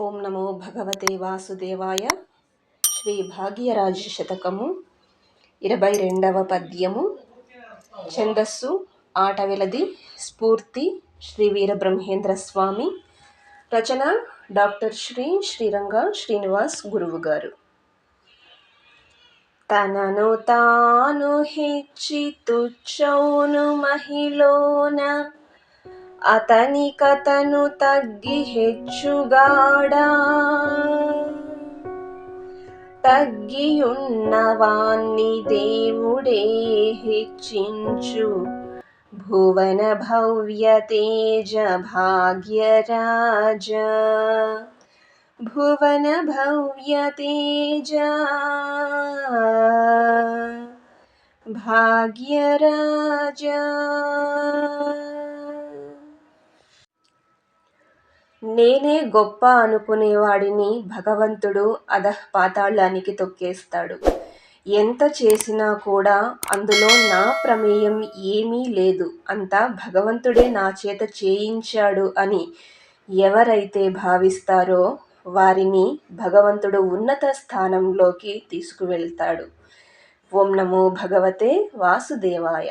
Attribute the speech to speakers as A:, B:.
A: ఓం నమో భగవతే వాసుదేవాయ. శ్రీ భాగ్యరాజ శతకము 22వ పద్యము. ఛందస్సు ఆటవిలది. స్ఫూర్తి శ్రీ వీరబ్రహ్మేంద్ర స్వామి. రచన డాక్టర్ శ్రీరంగ శ్రీనివాస్ గురువు గారు. తనను తాను హెచ్చి తుచ్చౌను మహిలోన, అతనికతను తగ్గి హెచ్చుగాడా. తగ్గియున్నవాన్ని దేవుడే హెచ్చించు, భువన భవ్య తేజ భాగ్యరాజ. భువన భవ్య తేజ భాగ్యరాజ. నేనే గొప్ప అనుకునేవాడిని భగవంతుడు అధఃపాతాళానికి తొక్కేస్తాడు. ఎంత చేసినా కూడా అందులో నా ప్రమేయం ఏమీ లేదు, అంతా భగవంతుడే నా చేత చేయించాడు అని ఎవరైతే భావిస్తారో వారిని భగవంతుడు ఉన్నత స్థానంలోకి తీసుకువెళ్తాడు. ఓం నమో భగవతే వాసుదేవాయ.